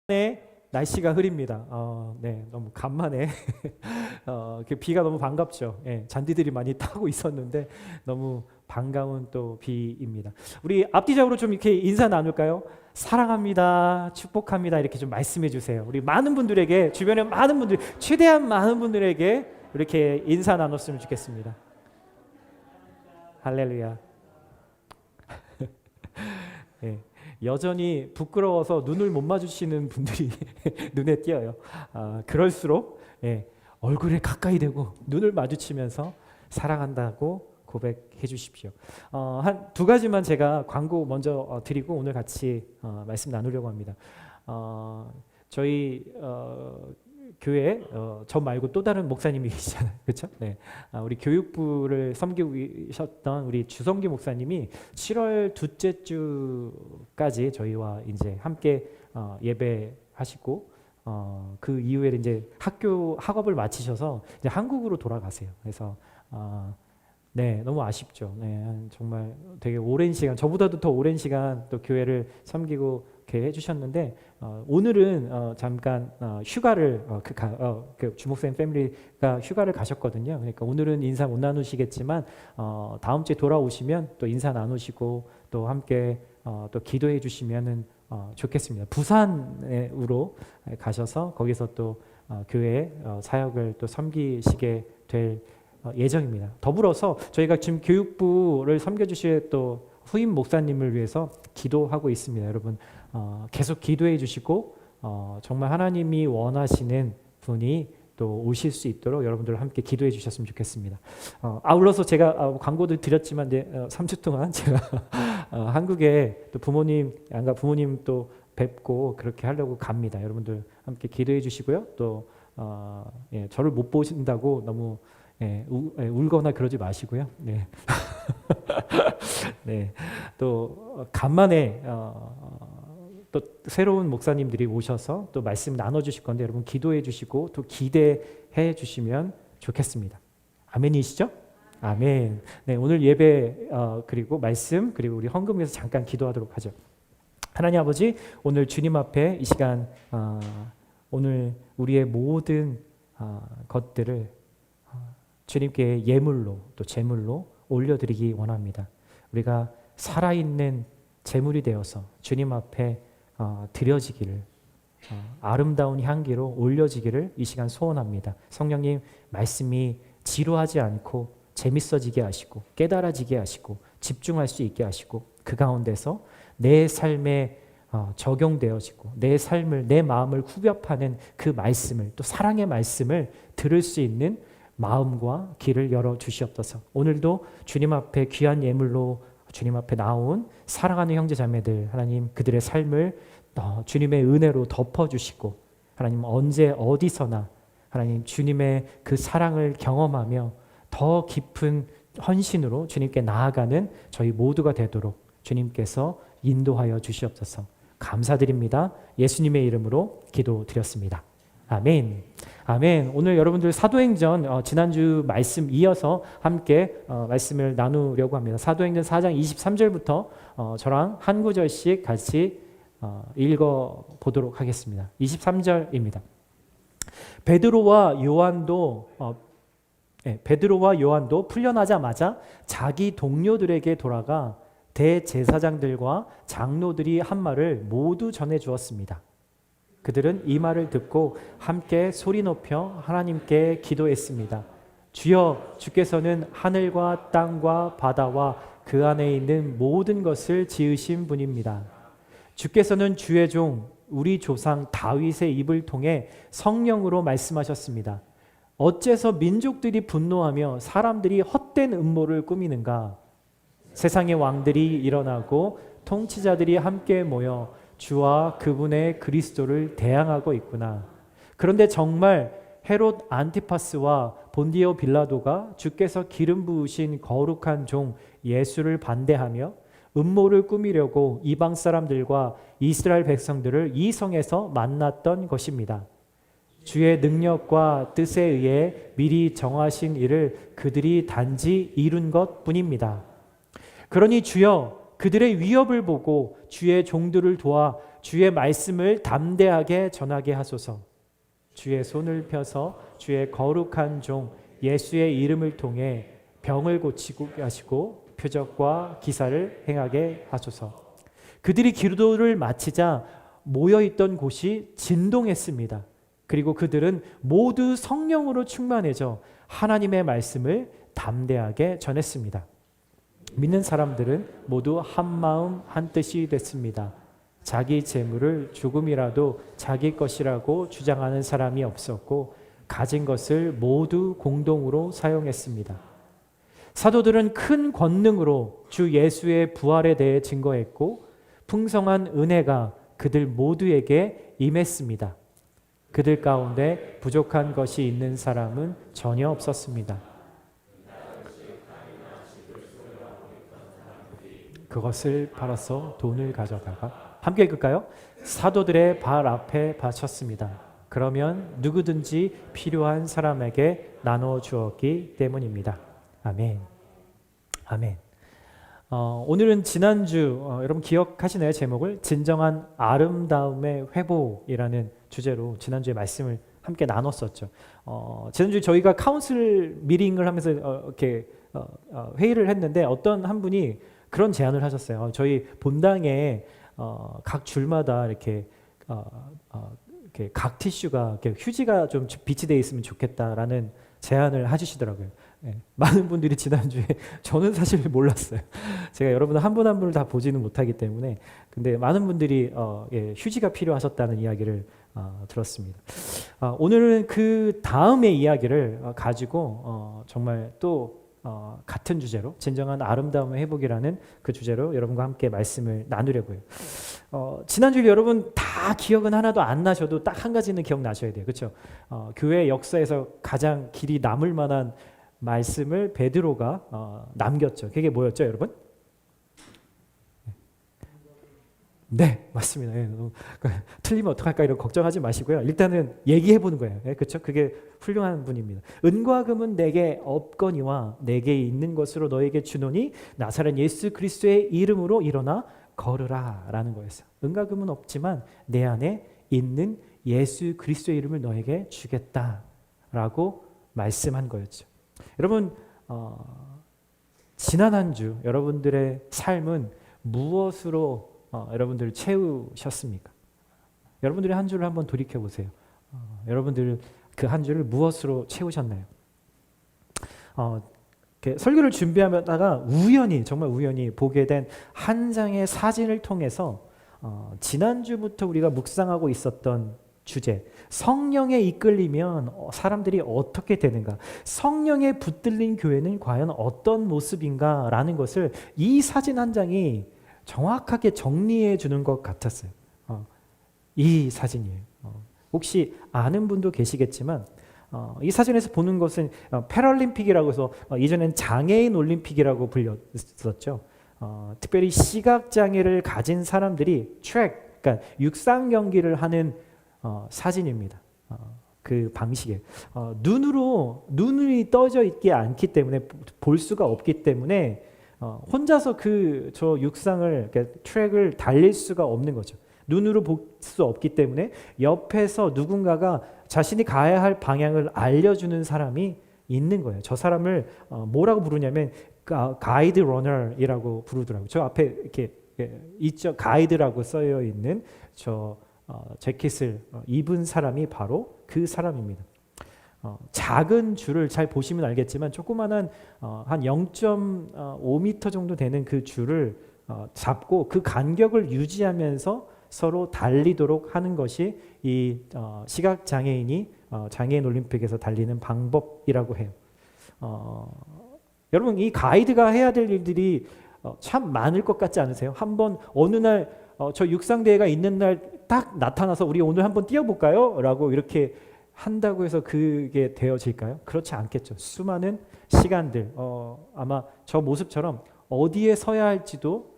네, 날씨가 흐립니다. 네, 너무 간만에 비가 너무 반갑죠. 예, 잔디들이 많이 타고 있었는데 너무 반가운 또 비입니다. 우리 앞뒤적으로 좀 이렇게 인사 나눌까요? 사랑합니다, 축복합니다 이렇게 좀 말씀해 주세요. 우리 많은 분들에게 주변에 많은 분들 최대한 많은 분들에게 이렇게 인사 나눴으면 좋겠습니다. 할렐루야. 예. 여전히 부끄러워서 눈을 못 마주치는 분들이 눈에 띄어요. 그럴수록 얼굴에 가까이 대고 눈을 마주치면서 사랑한다고 고백해 주십시오. 한 두 가지만 제가 광고 먼저 드리고 오늘 같이 말씀 나누려고 합니다. 저희 교회 저 말고 또 다른 목사님이 계시잖아요, 그렇죠? 네, 우리 교육부를 섬기고 계셨던 우리 주성기 목사님이 7월 둘째 주까지 저희와 이제 함께 예배하시고 그 이후에 이제 학업을 마치셔서 이제 한국으로 돌아가세요. 그래서 네, 너무 아쉽죠. 네, 정말 되게 오랜 시간, 저보다도 더 오랜 시간 또 교회를 섬기고 이렇게 해주셨는데 오늘은 잠깐 휴가를 그 주목생 패밀리가 휴가를 가셨거든요. 그러니까 오늘은 인사 못 나누시겠지만 다음 주에 돌아오시면 또 인사 나누시고 또 함께 또 기도해 주시면은 좋겠습니다. 부산으로 가셔서 거기서 또 교회 사역을 또 섬기시게 될 예정입니다. 더불어서 저희가 지금 교육부를 섬겨주실 또 후임 목사님을 위해서 기도하고 있습니다. 여러분 계속 기도해 주시고 정말 하나님이 원하시는 분이 또 오실 수 있도록 여러분들 함께 기도해 주셨으면 좋겠습니다. 아울러서 제가 광고도 드렸지만 이제 3주 동안 제가 한국에 또 양가 부모님 또 뵙고 그렇게 하려고 갑니다. 여러분들 함께 기도해 주시고요. 또 저를 못 보신다고 너무 울거나 그러지 마시고요. 네. 네. 또 간만에 또 새로운 목사님들이 오셔서 또 말씀 나눠주실 건데 여러분 기도해 주시고 또 기대해 주시면 좋겠습니다. 아멘이시죠? 아멘. 네, 오늘 예배 그리고 말씀 그리고 우리 헌금에서 잠깐 기도하도록 하죠. 하나님 아버지, 오늘 주님 앞에 이 시간 오늘 우리의 모든 것들을 주님께 예물로 또 제물로 올려드리기 원합니다. 우리가 살아있는 제물이 되어서 주님 앞에 드려지기를 아름다운 향기로 올려지기를 이 시간 소원합니다. 성령님, 말씀이 지루하지 않고 재밌어지게 하시고 깨달아지게 하시고 집중할 수 있게 하시고 그 가운데서 내 삶에 적용되어지고 내 삶을 내 마음을 후벼파는 그 말씀을 또 사랑의 말씀을 들을 수 있는 마음과 길을 열어 주시옵소서. 오늘도 주님 앞에 귀한 예물로 주님 앞에 나온 사랑하는 형제 자매들 하나님 그들의 삶을 주님의 은혜로 덮어주시고 하나님 언제 어디서나 하나님 주님의 그 사랑을 경험하며 더 깊은 헌신으로 주님께 나아가는 저희 모두가 되도록 주님께서 인도하여 주시옵소서. 감사드립니다. 예수님의 이름으로 기도드렸습니다. 아멘. 아멘. 오늘 여러분들 사도행전 지난주 말씀 이어서 함께 말씀을 나누려고 합니다. 사도행전 4장 23절부터 저랑 한 구절씩 같이 읽어 보도록 하겠습니다. 23절입니다. 베드로와 요한도 풀려나자마자 자기 동료들에게 돌아가 대제사장들과 장로들이 한 말을 모두 전해 주었습니다. 그들은 이 말을 듣고 함께 소리 높여 하나님께 기도했습니다. 주여, 주께서는 하늘과 땅과 바다와 그 안에 있는 모든 것을 지으신 분입니다. 주께서는 주의 종 우리 조상 다윗의 입을 통해 성령으로 말씀하셨습니다. 어째서 민족들이 분노하며 사람들이 헛된 음모를 꾸미는가? 세상의 왕들이 일어나고 통치자들이 함께 모여 주와 그분의 그리스도를 대항하고 있구나. 그런데 정말 헤롯 안티파스와 본디오 빌라도가 주께서 기름 부으신 거룩한 종 예수를 반대하며 음모를 꾸미려고 이방 사람들과 이스라엘 백성들을 이 성에서 만났던 것입니다. 주의 능력과 뜻에 의해 미리 정하신 일을 그들이 단지 이룬 것뿐입니다. 그러니 주여, 그들의 위협을 보고 주의 종들을 도와 주의 말씀을 담대하게 전하게 하소서. 주의 손을 펴서 주의 거룩한 종 예수의 이름을 통해 병을 고치고 하시고 표적과 기사를 행하게 하소서. 그들이 기도를 마치자 모여있던 곳이 진동했습니다. 그리고 그들은 모두 성령으로 충만해져 하나님의 말씀을 담대하게 전했습니다. 믿는 사람들은 모두 한 마음 한 뜻이 됐습니다. 자기 재물을 조금이라도 자기 것이라고 주장하는 사람이 없었고 가진 것을 모두 공동으로 사용했습니다. 사도들은 큰 권능으로 주 예수의 부활에 대해 증거했고 풍성한 은혜가 그들 모두에게 임했습니다. 그들 가운데 부족한 것이 있는 사람은 전혀 없었습니다. 그것을 팔아서 돈을 가져다가 함께 읽을까요? 사도들의 발 앞에 바쳤습니다. 그러면 누구든지 필요한 사람에게 나눠 주었기 때문입니다. 아멘. 아멘. 오늘은 지난주 여러분 기억하시나요? 제목을 진정한 아름다움의 회복이라는 주제로 지난주에 말씀을 함께 나눴었죠. 지난주에 저희가 카운슬 미팅을 하면서 이렇게 회의를 했는데 어떤 한 분이 그런 제안을 하셨어요. 저희 본당에 각 줄마다 이렇게 각 티슈가 이렇게 휴지가 좀 비치되어 있으면 좋겠다라는 제안을 해주시더라고요. 네, 많은 분들이 지난주에 저는 사실 몰랐어요. 제가 여러분 한 분 한 분을 다 보지는 못하기 때문에 근데 많은 분들이 휴지가 필요하셨다는 이야기를 들었습니다. 오늘은 그 다음의 이야기를 가지고 정말 또 같은 주제로 진정한 아름다움의 회복이라는 그 주제로 여러분과 함께 말씀을 나누려고요. 지난주에 여러분 다 기억은 하나도 안 나셔도 딱 한 가지는 기억나셔야 돼요. 그렇죠? 교회 역사에서 가장 길이 남을 만한 말씀을 베드로가 남겼죠. 그게 뭐였죠, 여러분? 네, 맞습니다. 틀리면 어떡할까 이런 걱정하지 마시고요. 일단은 얘기해 보는 거예요. 그렇죠? 그게 훌륭한 분입니다. 은과 금은 내게 없거니와 내게 있는 것으로 너에게 주노니 나사렛 예수 그리스도의 이름으로 일어나 걸으라 라는 거였어요. 은과 금은 없지만 내 안에 있는 예수 그리스도의 이름을 너에게 주겠다라고 말씀한 거였죠. 여러분 지난 한 주 여러분들의 삶은 무엇으로 여러분들 채우셨습니까? 여러분들의 한 주를 한번 돌이켜 보세요. 여러분들 그 한 주를 무엇으로 채우셨나요? 설교를 준비하다가 정말 우연히 보게 된 한 장의 사진을 통해서 지난주부터 우리가 묵상하고 있었던 주제, 성령에 이끌리면 사람들이 어떻게 되는가, 성령에 붙들린 교회는 과연 어떤 모습인가 라는 것을 이 사진 한 장이 정확하게 정리해 주는 것 같았어요. 이 사진이에요. 혹시 아는 분도 계시겠지만 이 사진에서 보는 것은 패럴림픽이라고 해서 이전엔 장애인 올림픽이라고 불렸었죠. 특별히 시각장애를 가진 사람들이 트랙, 그러니까 육상 경기를 하는 사진입니다. 그 방식에 눈이 떠져 있지 않기 때문에 볼 수가 없기 때문에 혼자서 저 육상을 트랙을 달릴 수가 없는 거죠. 눈으로 볼 수 없기 때문에 옆에서 누군가가 자신이 가야 할 방향을 알려주는 사람이 있는 거예요. 저 사람을 뭐라고 부르냐면 가이드 러너이라고 부르더라고요. 저 앞에 이렇게 있죠. 가이드라고 써여 있는 저 재킷을 입은 사람이 바로 그 사람입니다. 작은 줄을 잘 보시면 알겠지만 조그만한 한 0.5m 정도 되는 그 줄을 잡고 그 간격을 유지하면서 서로 달리도록 하는 것이 이 시각장애인이 장애인 올림픽에서 달리는 방법이라고 해요. 여러분 이 가이드가 해야 될 일들이 참 많을 것 같지 않으세요? 한번 어느 날 저 육상대회가 있는 날 딱 나타나서 우리 오늘 한번 뛰어볼까요? 라고 이렇게 한다고 해서 그게 되어질까요? 그렇지 않겠죠. 수많은 시간들 아마 저 모습처럼 어디에 서야 할지도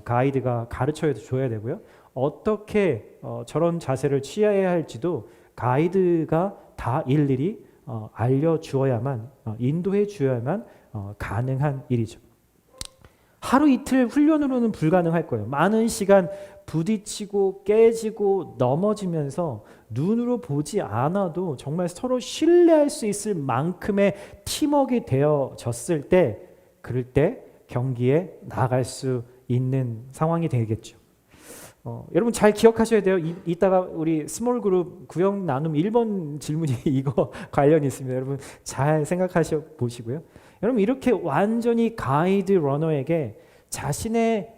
가이드가 가르쳐 줘야 되고요. 어떻게 저런 자세를 취해야 할지도 가이드가 다 일일이 알려주어야만 인도해 주어야만 가능한 일이죠. 하루 이틀 훈련으로는 불가능할 거예요. 많은 시간 부딪히고 깨지고 넘어지면서 눈으로 보지 않아도 정말 서로 신뢰할 수 있을 만큼의 팀워크가 되어졌을 때, 그럴 때 경기에 나갈 수 있는 상황이 되겠죠. 여러분 잘 기억하셔야 돼요. 이따가 우리 스몰 그룹 구역 나눔 1번 질문이 이거 관련이 있습니다. 여러분 잘 생각하셔 보시고요. 여러분 이렇게 완전히 가이드 러너에게 자신의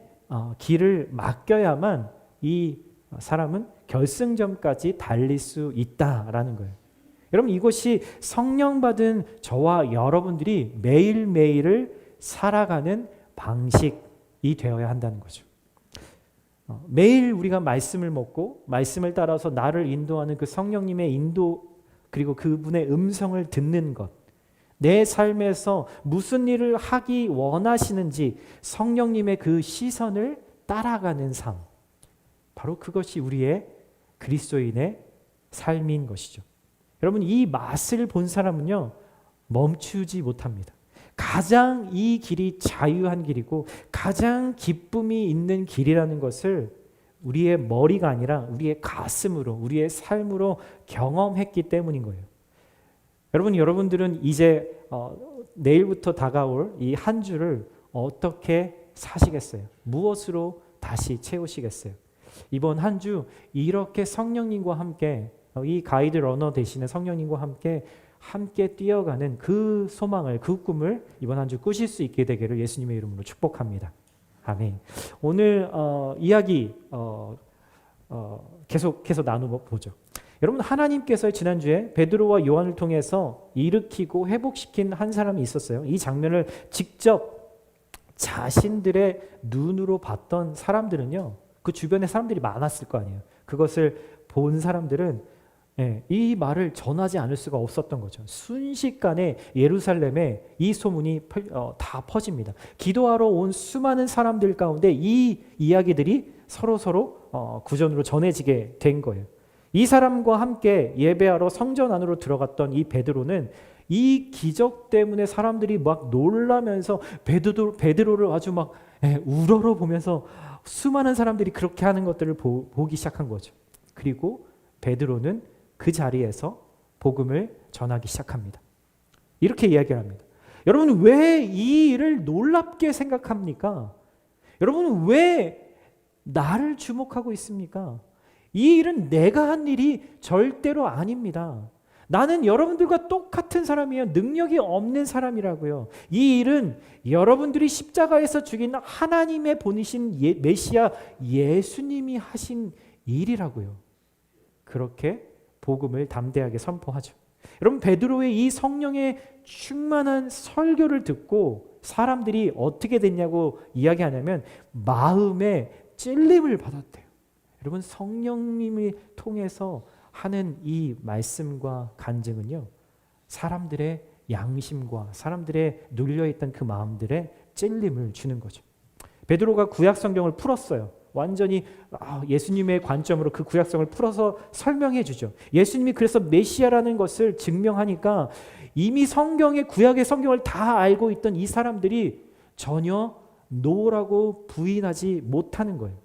길을 맡겨야만 이 사람은 결승점까지 달릴 수 있다라는 거예요. 여러분 이것이 성령 받은 저와 여러분들이 매일매일을 살아가는 방식이 되어야 한다는 거죠. 매일 우리가 말씀을 먹고 말씀을 따라서 나를 인도하는 그 성령님의 인도, 그리고 그분의 음성을 듣는 것, 내 삶에서 무슨 일을 하기 원하시는지 성령님의 그 시선을 따라가는 삶, 바로 그것이 우리의 그리스도인의 삶인 것이죠. 여러분 이 맛을 본 사람은요 멈추지 못합니다. 가장 이 길이 자유한 길이고 가장 기쁨이 있는 길이라는 것을 우리의 머리가 아니라 우리의 가슴으로, 우리의 삶으로 경험했기 때문인 거예요. 여러분들은 이제 내일부터 다가올 이 한 주를 어떻게 사시겠어요? 무엇으로 다시 채우시겠어요? 이번 한 주 이렇게 성령님과 함께, 이 가이드 러너 되시는 성령님과 함께 뛰어가는 그 소망을, 그 꿈을 이번 한 주 꾸실 수 있게 되기를 예수님의 이름으로 축복합니다. 아멘. 오늘 이야기 계속해서 나눠보죠. 여러분 하나님께서 지난주에 베드로와 요한을 통해서 일으키고 회복시킨 한 사람이 있었어요. 이 장면을 직접 자신들의 눈으로 봤던 사람들은요, 그 주변에 사람들이 많았을 거 아니에요. 그것을 본 사람들은 이 말을 전하지 않을 수가 없었던 거죠. 순식간에 예루살렘에 이 소문이 다 퍼집니다. 기도하러 온 수많은 사람들 가운데 이 이야기들이 서로 구전으로 전해지게 된 거예요. 이 사람과 함께 예배하러 성전 안으로 들어갔던 이 베드로는 이 기적 때문에 사람들이 막 놀라면서 베드로를 아주 막 우러러 보면서 수많은 사람들이 그렇게 하는 것들을 보기 시작한 거죠. 그리고 베드로는 그 자리에서 복음을 전하기 시작합니다. 이렇게 이야기를 합니다. 여러분 왜 이 일을 놀랍게 생각합니까? 여러분은 왜 나를 주목하고 있습니까? 이 일은 내가 한 일이 절대로 아닙니다. 나는 여러분들과 똑같은 사람이에요. 능력이 없는 사람이라고요. 이 일은 여러분들이 십자가에서 죽인 하나님의 보내신 메시아 예수님이 하신 일이라고요. 그렇게 복음을 담대하게 선포하죠. 여러분 베드로의 이 성령의 충만한 설교를 듣고 사람들이 어떻게 됐냐고 이야기하냐면 마음에 찔림을 받았대요. 여러분 성령님이 통해서 하는 이 말씀과 간증은요, 사람들의 양심과 사람들의 눌려있던 그 마음들의 찔림을 주는 거죠. 베드로가 구약 성경을 풀었어요. 완전히 예수님의 관점으로 그 구약성을 풀어서 설명해 주죠. 예수님이 그래서 메시아라는 것을 증명하니까 이미 구약의 성경을 다 알고 있던 이 사람들이 전혀 노라고 부인하지 못하는 거예요.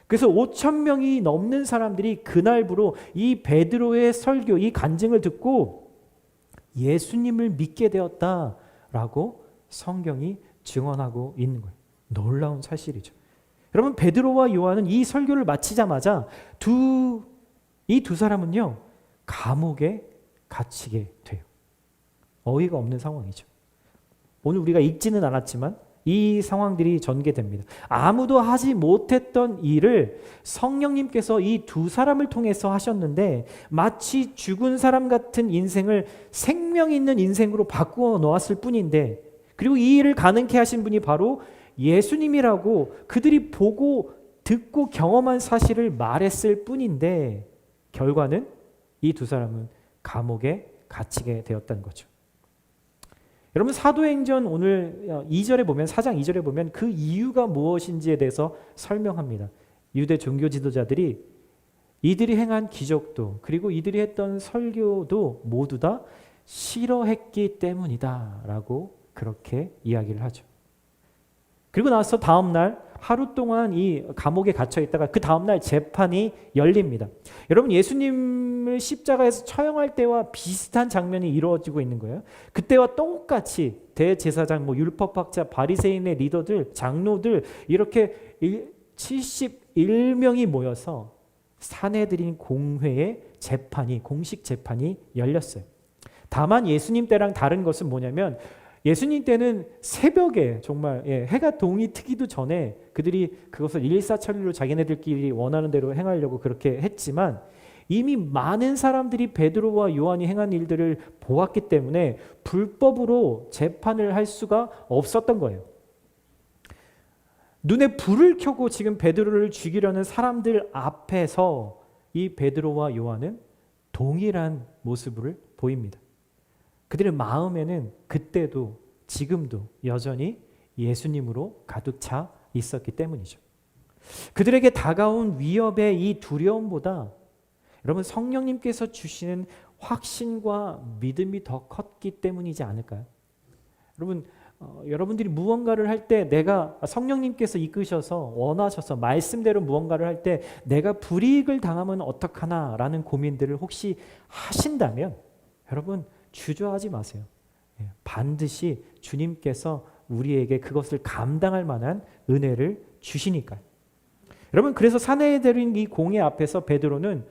그래서 5,000명이 넘는 사람들이 그날부로 이 베드로의 설교, 이 간증을 듣고 예수님을 믿게 되었다라고 성경이 증언하고 있는 거예요. 놀라운 사실이죠. 여러분 베드로와 요한은 이 설교를 마치자마자 이 두 사람은요 감옥에 갇히게 돼요. 어이가 없는 상황이죠. 오늘 우리가 읽지는 않았지만 이 상황들이 전개됩니다. 아무도 하지 못했던 일을 성령님께서 이 두 사람을 통해서 하셨는데 마치 죽은 사람 같은 인생을 생명 있는 인생으로 바꾸어 놓았을 뿐인데, 그리고 이 일을 가능케 하신 분이 바로 예수님이라고 그들이 보고 듣고 경험한 사실을 말했을 뿐인데 결과는 이 두 사람은 감옥에 갇히게 되었다는 거죠. 여러분 사도행전 오늘 2절에 보면 4장 2절에 보면 그 이유가 무엇인지에 대해서 설명합니다. 유대 종교 지도자들이 이들이 행한 기적도 그리고 이들이 했던 설교도 모두 다 싫어했기 때문이다라고 그렇게 이야기를 하죠. 그리고 나서 다음 날 하루 동안 이 감옥에 갇혀 있다가 그 다음 날 재판이 열립니다. 여러분, 예수님을 십자가에서 처형할 때와 비슷한 장면이 이루어지고 있는 거예요. 그때와 똑같이 대제사장, 율법학자, 바리새인의 리더들, 장로들 이렇게 71명이 모여서 산헤드린 공회의 재판이, 공식 재판이 열렸어요. 다만 예수님 때랑 다른 것은 뭐냐면, 예수님 때는 새벽에 정말 해가 동이 트기도 전에 그들이 그것을 일사천리로 자기네들끼리 원하는 대로 행하려고 그렇게 했지만, 이미 많은 사람들이 베드로와 요한이 행한 일들을 보았기 때문에 불법으로 재판을 할 수가 없었던 거예요. 눈에 불을 켜고 지금 베드로를 죽이려는 사람들 앞에서 이 베드로와 요한은 동일한 모습을 보입니다. 그들의 마음에는 그때도 지금도 여전히 예수님으로 가득 차 있었기 때문이죠. 그들에게 다가온 위협의 이 두려움보다 여러분, 성령님께서 주시는 확신과 믿음이 더 컸기 때문이지 않을까요? 여러분, 여러분들이 무언가를 할 때 내가 성령님께서 이끄셔서 원하셔서 말씀대로 무언가를 할 때 내가 불이익을 당하면 어떡하나라는 고민들을 혹시 하신다면 여러분, 주저하지 마세요. 반드시 주님께서 우리에게 그것을 감당할 만한 은혜를 주시니까요. 여러분, 그래서 산헤드린 이 공회 앞에서 베드로는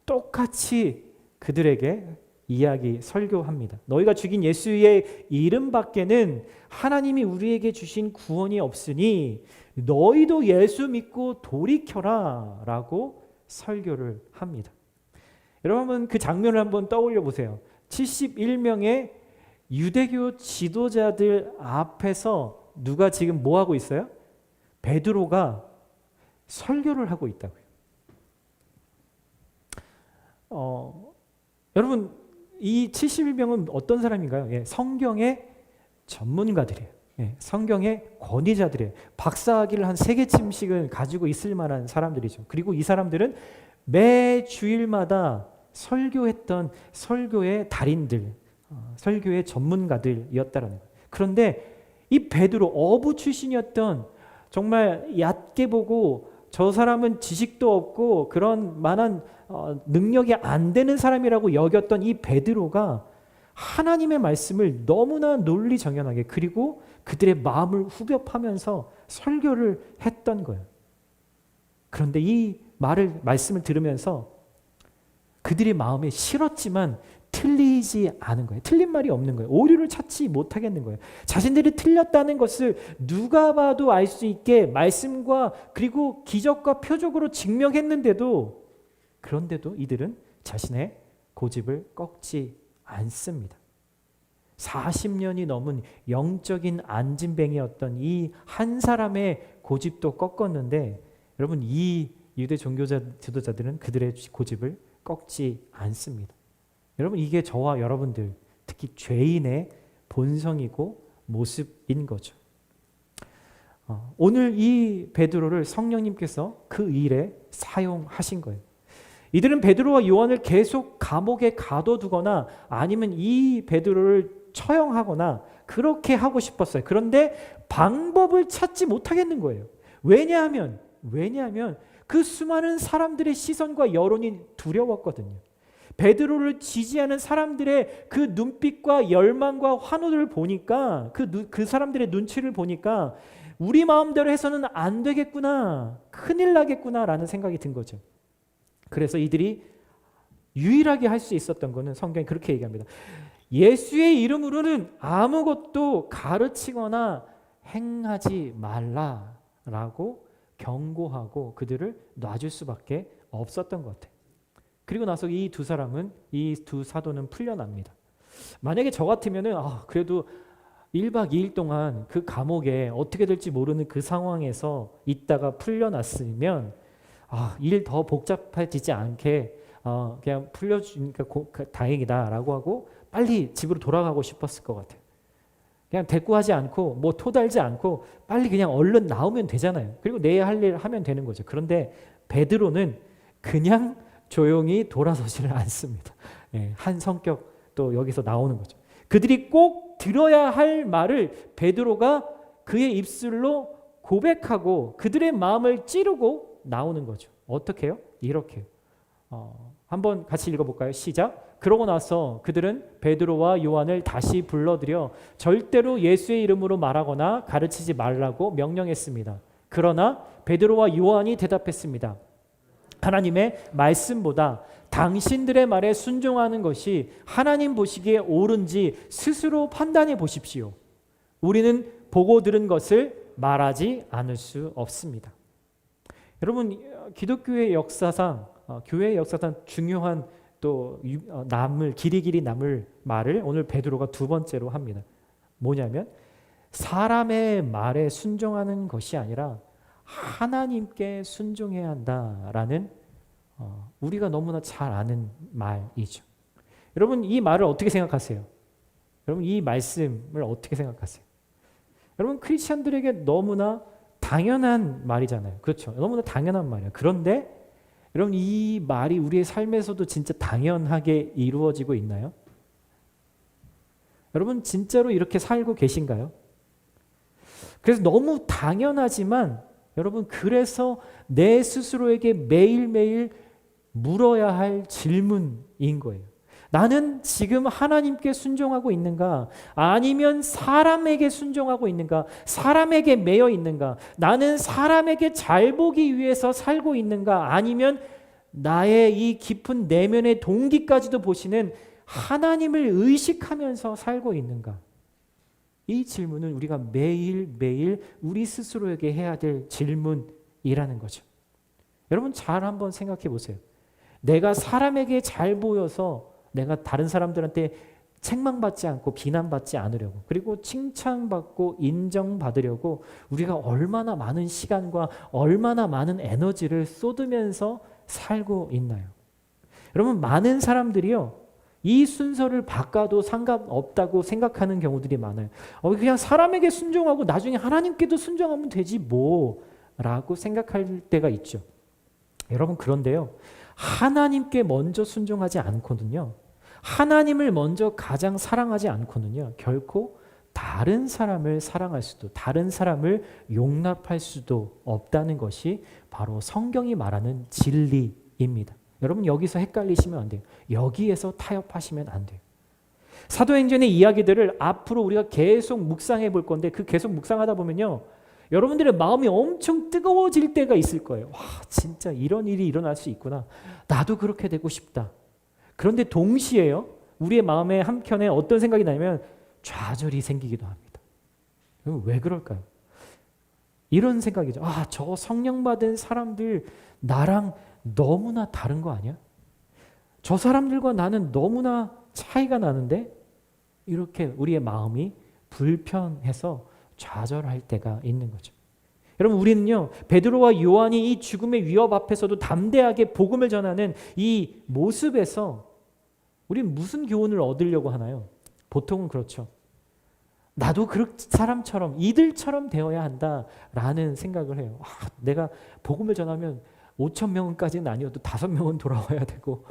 똑같이 그들에게 이야기, 설교합니다. 너희가 죽인 예수의 이름 밖에는 하나님이 우리에게 주신 구원이 없으니 너희도 예수 믿고 돌이켜라 라고 설교를 합니다. 여러분, 그 장면을 한번 떠올려 보세요. 71명의 유대교 지도자들 앞에서 누가 지금 뭐 하고 있어요? 베드로가 설교를 하고 있다고요. 여러분, 이 71명은 어떤 사람인가요? 성경의 전문가들이에요. 성경의 권위자들이에요. 박사학위를 한 3개쯤씩은 가지고 있을 만한 사람들이죠. 그리고 이 사람들은 매 주일마다 설교했던 설교의 달인들, 설교의 전문가들이었다라는 거예요. 그런데 이 베드로, 어부 출신이었던, 정말 얕게 보고 저 사람은 지식도 없고 그런 만한 능력이 안 되는 사람이라고 여겼던 이 베드로가 하나님의 말씀을 너무나 논리정연하게, 그리고 그들의 마음을 후벼파면서 설교를 했던 거예요. 그런데 이 말씀을 들으면서 그들의 마음에 싫었지만 틀리지 않은 거예요. 틀린 말이 없는 거예요. 오류를 찾지 못하겠는 거예요. 자신들이 틀렸다는 것을 누가 봐도 알 수 있게 말씀과 그리고 기적과 표적으로 증명했는데도, 그런데도 이들은 자신의 고집을 꺾지 않습니다. 40년이 넘은 영적인 안진뱅이였던 이 한 사람의 고집도 꺾었는데, 여러분, 이 유대 종교자 지도자들은 그들의 고집을 꺾지 않습니다. 여러분, 이게 저와 여러분들, 특히 죄인의 본성이고 모습인 거죠. 오늘 이 베드로를 성령님께서 그 일에 사용하신 거예요. 이들은 베드로와 요한을 계속 감옥에 가둬두거나 아니면 이 베드로를 처형하거나 그렇게 하고 싶었어요. 그런데 방법을 찾지 못하겠는 거예요. 왜냐하면 그 수많은 사람들의 시선과 여론이 두려웠거든요. 베드로를 지지하는 사람들의 그 눈빛과 열망과 환호를 보니까, 그 사람들의 눈치를 보니까 우리 마음대로 해서는 안 되겠구나, 큰일 나겠구나라는 생각이 든 거죠. 그래서 이들이 유일하게 할 수 있었던 것은, 성경이 그렇게 얘기합니다. 예수의 이름으로는 아무것도 가르치거나 행하지 말라라고 경고하고 그들을 놔줄 수밖에 없었던 것 같아요. 그리고 나서 이 두 사도는 풀려납니다. 만약에 저 같으면은 그래도 1박 2일 동안 그 감옥에 어떻게 될지 모르는 그 상황에서 있다가 풀려났으면 일 더 복잡해지지 않게 그냥 풀려주니까 다행이다라고 하고 빨리 집으로 돌아가고 싶었을 것 같아요. 그냥 대꾸하지 않고 뭐 토달지 않고 빨리 그냥 얼른 나오면 되잖아요. 그리고 내 할 일 하면 되는 거죠. 그런데 베드로는 그냥 조용히 돌아서지를 않습니다. 한 성격도 여기서 나오는 거죠. 그들이 꼭 들어야 할 말을 베드로가 그의 입술로 고백하고 그들의 마음을 찌르고 나오는 거죠. 어떻게 해요? 이렇게요. 한번 같이 읽어볼까요? 시작. 그러고 나서 그들은 베드로와 요한을 다시 불러들여 절대로 예수의 이름으로 말하거나 가르치지 말라고 명령했습니다. 그러나 베드로와 요한이 대답했습니다. 하나님의 말씀보다 당신들의 말에 순종하는 것이 하나님 보시기에 옳은지 스스로 판단해 보십시오. 우리는 보고 들은 것을 말하지 않을 수 없습니다. 여러분, 기독교의 역사상 교회의 역사상 중요한 또 길이 남을 말을 오늘 베드로가 두 번째로 합니다. 뭐냐면 사람의 말에 순종하는 것이 아니라 하나님께 순종해야 한다라는 우리가 너무나 잘 아는 말이죠. 여러분, 이 말을 어떻게 생각하세요? 여러분, 이 말씀을 어떻게 생각하세요? 여러분, 크리스천들에게 너무나 당연한 말이잖아요. 그렇죠? 너무나 당연한 말이에요. 그런데 여러분, 이 말이 우리의 삶에서도 진짜 당연하게 이루어지고 있나요? 여러분, 진짜로 이렇게 살고 계신가요? 그래서 너무 당연하지만 여러분, 그래서 내 스스로에게 매일매일 물어야 할 질문인 거예요. 나는 지금 하나님께 순종하고 있는가? 아니면 사람에게 순종하고 있는가? 사람에게 매여 있는가? 나는 사람에게 잘 보기 위해서 살고 있는가? 아니면 나의 이 깊은 내면의 동기까지도 보시는 하나님을 의식하면서 살고 있는가? 이 질문은 우리가 매일매일 우리 스스로에게 해야 될 질문이라는 거죠. 여러분, 잘 한번 생각해 보세요. 내가 사람에게 잘 보여서 내가 다른 사람들한테 책망받지 않고 비난받지 않으려고, 그리고 칭찬받고 인정받으려고 우리가 얼마나 많은 시간과 얼마나 많은 에너지를 쏟으면서 살고 있나요? 여러분, 많은 사람들이요, 이 순서를 바꿔도 상관없다고 생각하는 경우들이 많아요. 그냥 사람에게 순종하고 나중에 하나님께도 순종하면 되지 뭐 라고 생각할 때가 있죠. 여러분, 그런데요, 하나님께 먼저 순종하지 않거든요, 하나님을 먼저 가장 사랑하지 않거든요, 결코 다른 사람을 사랑할 수도, 다른 사람을 용납할 수도 없다는 것이 바로 성경이 말하는 진리입니다. 여러분, 여기서 헷갈리시면 안 돼요. 여기에서 타협하시면 안 돼요. 사도행전의 이야기들을 앞으로 우리가 계속 묵상해 볼 건데, 그 계속 묵상하다 보면요, 여러분들의 마음이 엄청 뜨거워질 때가 있을 거예요. 와, 진짜 이런 일이 일어날 수 있구나. 나도 그렇게 되고 싶다. 그런데 동시에요, 우리의 마음의 한켠에 어떤 생각이 나냐면 좌절이 생기기도 합니다. 왜 그럴까요? 이런 생각이죠. 저 성령 받은 사람들 나랑 너무나 다른 거 아니야? 저 사람들과 나는 너무나 차이가 나는데? 이렇게 우리의 마음이 불편해서 좌절할 때가 있는 거죠. 여러분, 우리는요, 베드로와 요한이 이 죽음의 위협 앞에서도 담대하게 복음을 전하는 이 모습에서 우리는 무슨 교훈을 얻으려고 하나요? 보통은 그렇죠. 나도 그 사람처럼, 이들처럼 되어야 한다라는 생각을 해요. 내가 복음을 전하면 5,000명까지는 아니어도 5명은 돌아와야 되고,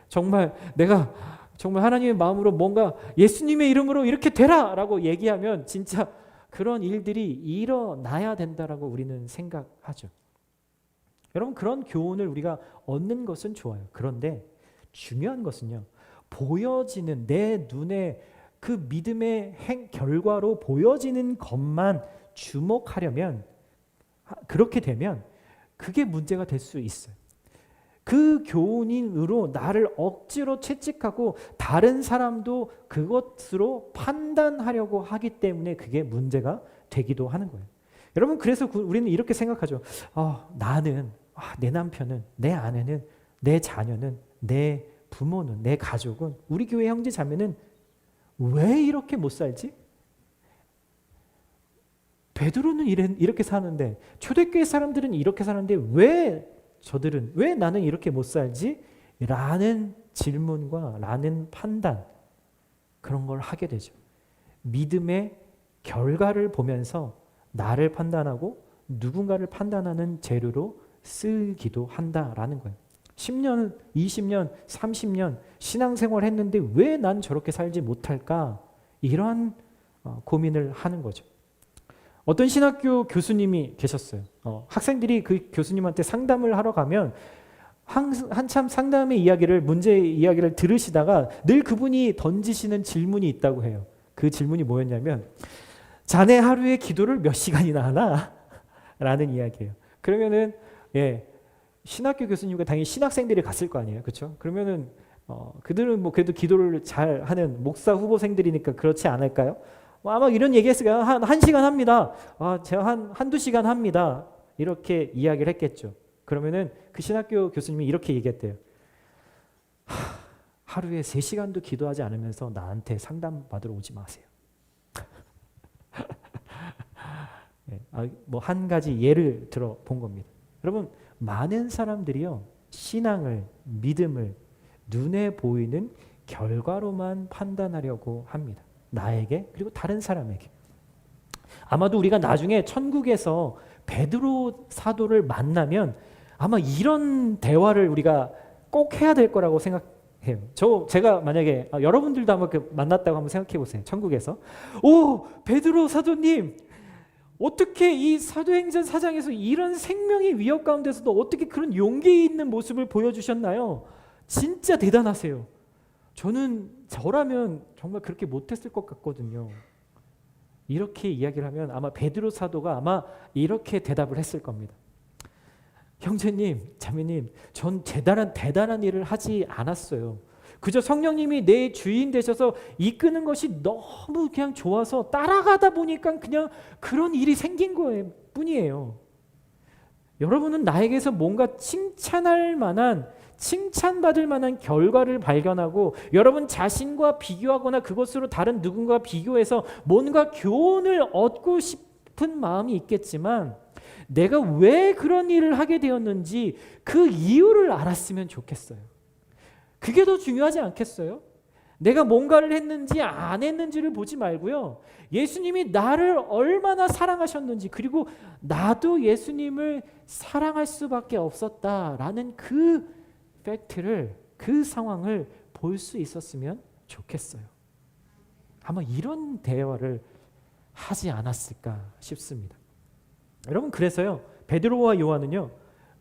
정말 내가 정말 하나님의 마음으로 뭔가 예수님의 이름으로 이렇게 되라라고 얘기하면 진짜 그런 일들이 일어나야 된다라고 우리는 생각하죠. 여러분, 그런 교훈을 우리가 얻는 것은 좋아요. 그런데 중요한 것은요, 보여지는 내 눈에 그 믿음의 결과로 보여지는 것만 주목하려면, 그렇게 되면 그게 문제가 될 수 있어요. 그 교훈으로 나를 억지로 채찍하고 다른 사람도 그것으로 판단하려고 하기 때문에 그게 문제가 되기도 하는 거예요. 여러분, 그래서 우리는 이렇게 생각하죠. 나는, 내 남편은, 내 아내는, 내 자녀는, 내 부모는, 내 가족은, 우리 교회 형제 자매는 왜 이렇게 못 살지? 베드로는 이렇게 사는데, 초대교회 사람들은 이렇게 사는데 왜 나는 이렇게 못 살지? 라는 질문과 라는 판단, 그런 걸 하게 되죠. 믿음의 결과를 보면서 나를 판단하고 누군가를 판단하는 재료로 쓰기도 한다라는 거예요. 10년, 20년, 30년 신앙생활 했는데 왜 난 저렇게 살지 못할까? 이러한 고민을 하는 거죠. 어떤 신학교 교수님이 계셨어요. 학생들이 그 교수님한테 상담을 하러 가면 한참 상담의 이야기를, 문제 이야기를 들으시다가 늘 그분이 던지시는 질문이 있다고 해요. 그 질문이 뭐였냐면, 자네 하루에 기도를 몇 시간이나 하나? 라는 이야기예요. 그러면은 신학교 교수님과 당연히 신학생들이 갔을 거 아니에요, 그렇죠? 그러면은 그들은 뭐 그래도 기도를 잘 하는 목사 후보생들이니까 그렇지 않을까요? 아마 이런 얘기했을까요? 한 시간 합니다. 제가 한두 시간 합니다. 이렇게 이야기를 했겠죠. 그러면은 그 신학교 교수님이 이렇게 얘기했대요. 하루에 3시간도 기도하지 않으면서 나한테 상담 받으러 오지 마세요. 뭐 한 가지 예를 들어 본 겁니다. 여러분, 많은 사람들이요, 신앙을, 믿음을 눈에 보이는 결과로만 판단하려고 합니다. 나에게, 그리고 다른 사람에게. 아마도 우리가 나중에 천국에서 베드로 사도를 만나면 아마 이런 대화를 우리가 꼭 해야 될 거라고 생각해요. 제가 만약에 여러분들도 한번 만났다고 한번 생각해 보세요. 천국에서. 베드로 사도님, 어떻게 이 사도행전 4장에서 이런 생명의 위협 가운데서도 어떻게 그런 용기 있는 모습을 보여주셨나요? 진짜 대단하세요. 저라면 정말 그렇게 못했을 것 같거든요. 이렇게 이야기를 하면 아마 베드로 사도가 아마 이렇게 대답을 했을 겁니다. 형제님, 자매님, 전 대단한 일을 하지 않았어요. 그저 성령님이 내 주인 되셔서 이끄는 것이 너무 그냥 좋아서 따라가다 보니까 그냥 그런 일이 생긴 거예요 뿐이에요. 여러분은 나에게서 뭔가 칭찬받을 만한 결과를 발견하고 여러분 자신과 비교하거나 그것으로 다른 누군가와 비교해서 뭔가 교훈을 얻고 싶은 마음이 있겠지만, 내가 왜 그런 일을 하게 되었는지 그 이유를 알았으면 좋겠어요. 그게 더 중요하지 않겠어요? 내가 뭔가를 했는지 안 했는지를 보지 말고요, 예수님이 나를 얼마나 사랑하셨는지, 그리고 나도 예수님을 사랑할 수밖에 없었다라는 그 팩트를, 그 상황을 볼 수 있었으면 좋겠어요. 아마 이런 대화를 하지 않았을까 싶습니다. 여러분, 그래서요, 베드로와 요한은요,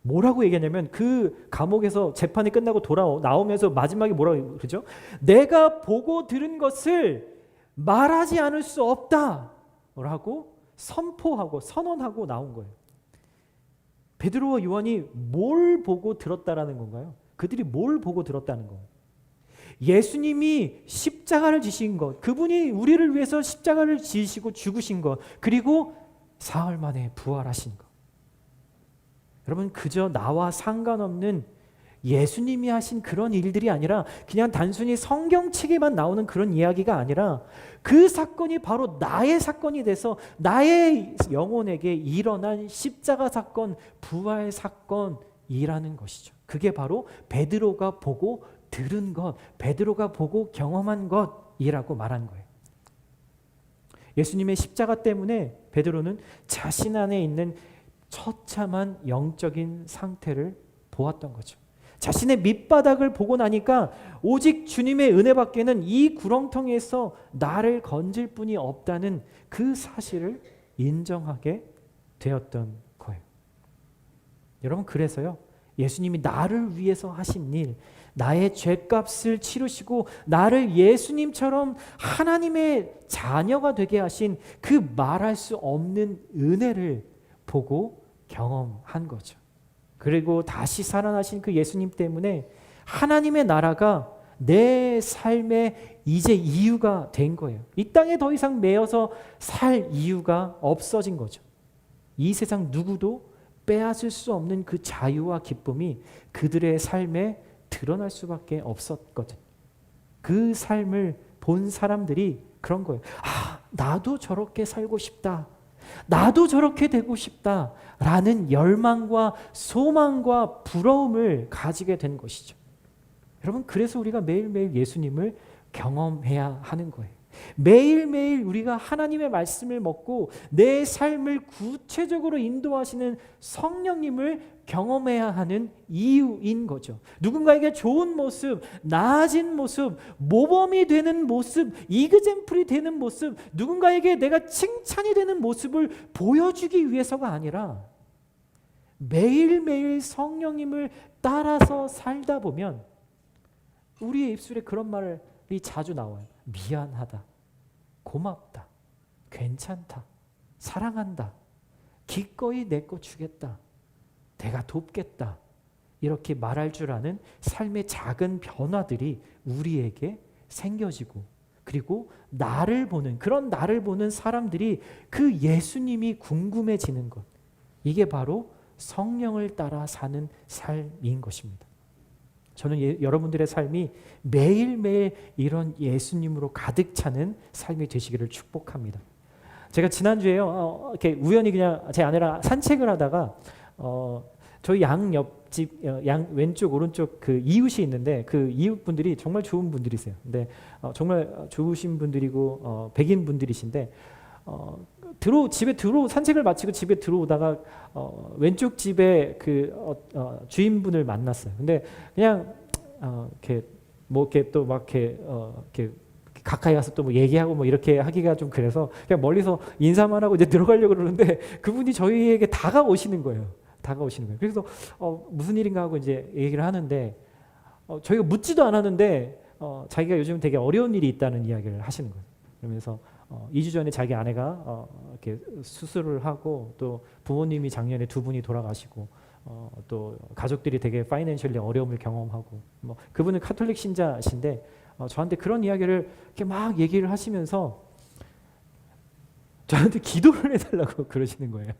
뭐라고 얘기하냐면, 그 감옥에서 재판이 끝나고 나오면서 마지막에 뭐라고 그러죠? 내가 보고 들은 것을 말하지 않을 수 없다라고 선포하고 선언하고 나온 거예요. 베드로와 요한이 뭘 보고 들었다라는 건가요? 그들이 뭘 보고 들었다는 거예요? 예수님이 십자가를 지신 것, 그분이 우리를 위해서 십자가를 지시고 죽으신 것, 그리고 사흘 만에 부활하신 것. 여러분, 그저 나와 상관없는 예수님이 하신 그런 일들이 아니라, 그냥 단순히 성경책에만 나오는 그런 이야기가 아니라, 그 사건이 바로 나의 사건이 돼서 나의 영혼에게 일어난 십자가 사건, 부활 사건이라는 것이죠. 그게 바로 베드로가 보고 들은 것, 베드로가 보고 경험한 것이라고 말한 거예요. 예수님의 십자가 때문에 베드로는 자신 안에 있는 처참한 영적인 상태를 보았던 거죠. 자신의 밑바닥을 보고 나니까 오직 주님의 은혜밖에는 이 구렁텅이에서 나를 건질 분이 없다는 그 사실을 인정하게 되었던 거예요. 여러분, 그래서요, 예수님이 나를 위해서 하신 일, 나의 죄값을 치르시고 나를 예수님처럼 하나님의 자녀가 되게 하신 그 말할 수 없는 은혜를 보고 경험한 거죠. 그리고 다시 살아나신 그 예수님 때문에 하나님의 나라가 내 삶의 이제 이유가 된 거예요. 이 땅에 더 이상 매여서 살 이유가 없어진 거죠. 이 세상 누구도 빼앗을 수 없는 그 자유와 기쁨이 그들의 삶에 드러날 수밖에 없었거든. 그 삶을 본 사람들이 그런 거예요. 나도 저렇게 살고 싶다. 나도 저렇게 되고 싶다. 라는 열망과 소망과 부러움을 가지게 된 것이죠. 여러분, 그래서 우리가 매일매일 예수님을 경험해야 하는 거예요. 매일매일 우리가 하나님의 말씀을 먹고 내 삶을 구체적으로 인도하시는 성령님을 경험해야 하는 이유인 거죠. 누군가에게 좋은 모습, 나아진 모습, 모범이 되는 모습, 이그젬플이 되는 모습, 누군가에게 내가 칭찬이 되는 모습을 보여주기 위해서가 아니라 매일매일 성령님을 따라서 살다 보면 우리의 입술에 그런 말이 자주 나와요. 미안하다, 고맙다, 괜찮다, 사랑한다, 기꺼이 내 거 주겠다, 내가 돕겠다, 이렇게 말할 줄 아는 삶의 작은 변화들이 우리에게 생겨지고, 그리고 그런 나를 보는 사람들이 그 예수님이 궁금해지는 것, 이게 바로 성령을 따라 사는 삶인 것입니다. 저는 여러분들의 삶이 매일매일 이런 예수님으로 가득 차는 삶이 되시기를 축복합니다. 제가 지난주에요, 이렇게 우연히 그냥 제 아내랑 산책을 하다가 저희 양 옆집, 양 왼쪽 오른쪽 그 이웃이 있는데 그 이웃분들이 정말 좋은 분들이세요. 근데 정말 좋으신 분들이고 백인 분들이신데 집에 산책을 마치고 집에 들어오다가 왼쪽 집에 그 주인분을 만났어요. 근데 그냥 이렇게 또 막 이렇게 가까이 가서 또 뭐 얘기하고 뭐 이렇게 하기가 좀 그래서 그냥 멀리서 인사만 하고 이제 들어가려고 그러는데 그분이 저희에게 다가오시는 거예요. 그래서 무슨 일인가 하고 이제 얘기를 하는데 저희가 묻지도 않았는데 자기가 요즘 되게 어려운 일이 있다는 이야기를 하시는 거예요. 그러면서 2주 전에 자기 아내가 이렇게 수술을 하고 또 부모님이 작년에 두 분이 돌아가시고 또 가족들이 되게 파이낸셜리 어려움을 경험하고 뭐 그분은 카톨릭 신자신데 저한테 그런 이야기를 이렇게 막 얘기를 하시면서 저한테 기도를 해달라고 그러시는 거예요.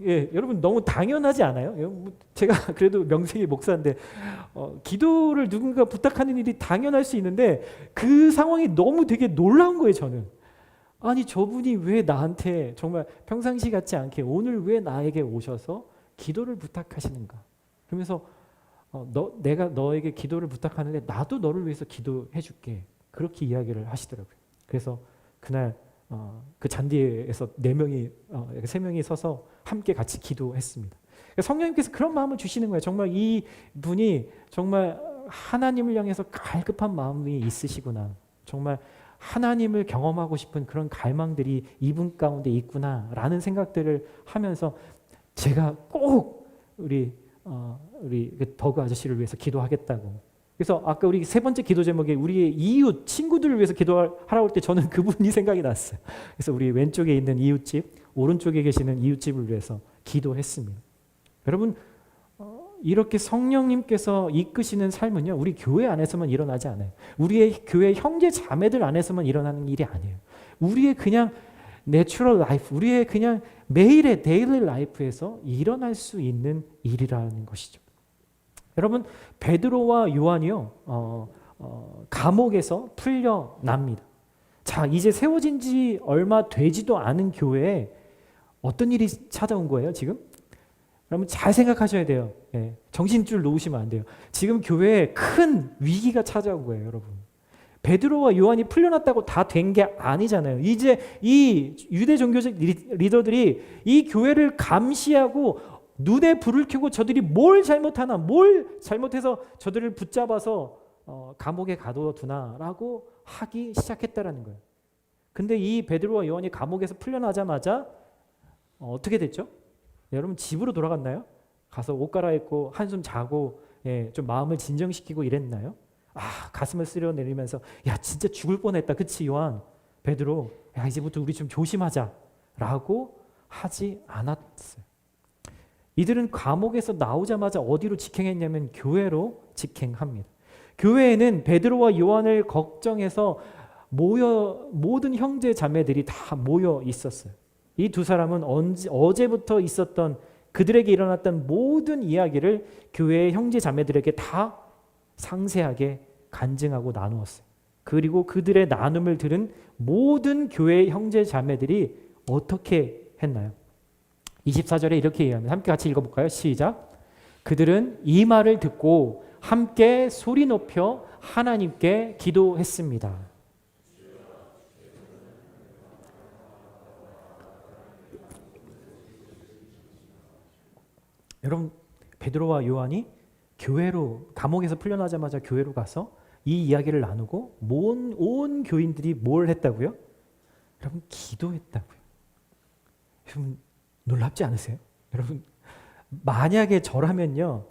예, 여러분 너무 당연하지 않아요? 제가 그래도 명색이 목사인데 기도를 누군가 부탁하는 일이 당연할 수 있는데 그 상황이 너무 되게 놀라운 거예요. 저는 아니 저분이 왜 나한테 정말 평상시 같지 않게 오늘 왜 나에게 오셔서 기도를 부탁하시는가? 그러면서 내가 너에게 기도를 부탁하는데 나도 너를 위해서 기도해 줄게, 그렇게 이야기를 하시더라고요. 그래서 그날 그 잔디에서 3명이 서서 함께 같이 기도했습니다. 성령님께서 그런 마음을 주시는 거예요. 정말 이 분이 정말 하나님을 향해서 갈급한 마음이 있으시구나, 정말 하나님을 경험하고 싶은 그런 갈망들이 이분 가운데 있구나라는 생각들을 하면서 제가 꼭 우리 더그 아저씨를 위해서 기도하겠다고. 그래서 아까 우리 세 번째 기도 제목에 우리의 이웃, 친구들을 위해서 기도하라고 할 때 저는 그분이 생각이 났어요. 그래서 우리 왼쪽에 있는 이웃집, 오른쪽에 계시는 이웃집을 위해서 기도했습니다. 여러분 이렇게 성령님께서 이끄시는 삶은요, 우리 교회 안에서만 일어나지 않아요. 우리의 교회 형제 자매들 안에서만 일어나는 일이 아니에요. 우리의 그냥 내추럴 라이프, 우리의 그냥 매일의 데일리 라이프에서 일어날 수 있는 일이라는 것이죠. 여러분 베드로와 요한이요 감옥에서 풀려납니다. 자, 이제 세워진 지 얼마 되지도 않은 교회에 어떤 일이 찾아온 거예요 지금? 여러분 잘 생각하셔야 돼요. 예, 정신줄 놓으시면 안 돼요. 지금 교회에 큰 위기가 찾아온 거예요. 여러분 베드로와 요한이 풀려났다고 다 된 게 아니잖아요. 이제 이 유대 종교적 리더들이 이 교회를 감시하고 눈에 불을 켜고 저들이 뭘 잘못하나, 뭘 잘못해서 저들을 붙잡아서 감옥에 가둬두나라고 하기 시작했다라는 거예요. 근데 이 베드로와 요한이 감옥에서 풀려나자마자 어떻게 됐죠? 여러분 집으로 돌아갔나요? 가서 옷 갈아입고 한숨 자고 좀 마음을 진정시키고 이랬나요? 가슴을 쓸어내리면서 야 진짜 죽을 뻔했다, 그치 요한, 베드로, 야 이제부터 우리 좀 조심하자라고 하지 않았어요. 이들은 감옥에서 나오자마자 어디로 직행했냐면 교회로 직행합니다. 교회에는 베드로와 요한을 걱정해서 모든 형제 자매들이 다 모여 있었어요. 이 두 사람은 어제부터 있었던 그들에게 일어났던 모든 이야기를 교회의 형제 자매들에게 다 상세하게 간증하고 나누었어요. 그리고 그들의 나눔을 들은 모든 교회의 형제 자매들이 어떻게 했나요? 24절에 이렇게 얘기합니다. 함께 같이 읽어볼까요? 시작. 그들은 이 말을 듣고 함께 소리 높여 하나님께 기도했습니다. 여러분, 베드로와 요한이 교회로, 감옥에서 풀려나자마자 교회로 가서 이 이야기를 나누고 온 교인들이 뭘 했다고요? 여러분, 기도했다고요. 여러분, 놀랍지 않으세요? 여러분, 만약에 저라면요,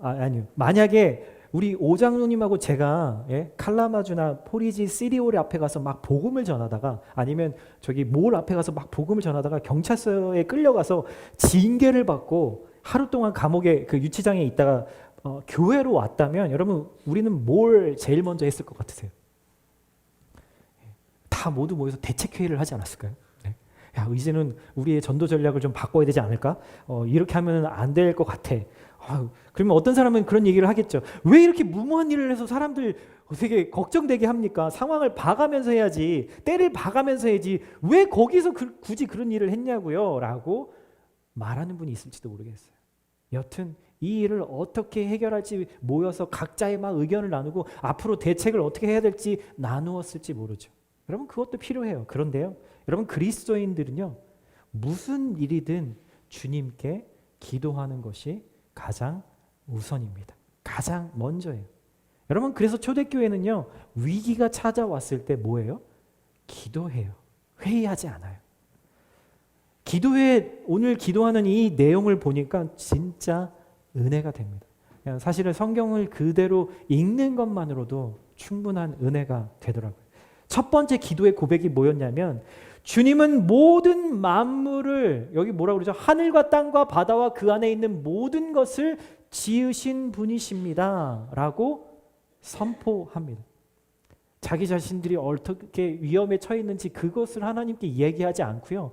아니요, 만약에 우리 오장로님하고 제가 칼라마주나 포리지 시리오리 앞에 가서 막 복음을 전하다가, 아니면 저기 몰 앞에 가서 막 복음을 전하다가 경찰서에 끌려가서 징계를 받고 하루 동안 감옥에 그 유치장에 있다가 교회로 왔다면, 여러분, 우리는 뭘 제일 먼저 했을 것 같으세요? 다 모두 모여서 대책회의를 하지 않았을까요? 야, 이제는 우리의 전도 전략을 좀 바꿔야 되지 않을까? 이렇게 하면 안 될 것 같아. 그러면 어떤 사람은 그런 얘기를 하겠죠. 왜 이렇게 무모한 일을 해서 사람들 되게 걱정되게 합니까? 상황을 봐가면서 해야지, 때를 봐가면서 해야지, 왜 거기서 굳이 그런 일을 했냐고요? 라고 말하는 분이 있을지도 모르겠어요. 여튼 이 일을 어떻게 해결할지 모여서 각자의 막 의견을 나누고 앞으로 대책을 어떻게 해야 될지 나누었을지 모르죠. 여러분, 그것도 필요해요. 그런데요, 여러분, 그리스도인들은요, 무슨 일이든 주님께 기도하는 것이 가장 우선입니다. 가장 먼저예요. 여러분, 그래서 초대교회는요, 위기가 찾아왔을 때 뭐예요? 기도해요. 회의하지 않아요. 기도회, 오늘 기도하는 이 내용을 보니까 진짜 은혜가 됩니다. 사실은 성경을 그대로 읽는 것만으로도 충분한 은혜가 되더라고요. 첫 번째 기도의 고백이 뭐였냐면, 주님은 모든 만물을, 여기 뭐라고 그러죠? 하늘과 땅과 바다와 그 안에 있는 모든 것을 지으신 분이십니다 라고 선포합니다. 자기 자신들이 어떻게 위험에 처해 있는지 그것을 하나님께 얘기하지 않고요,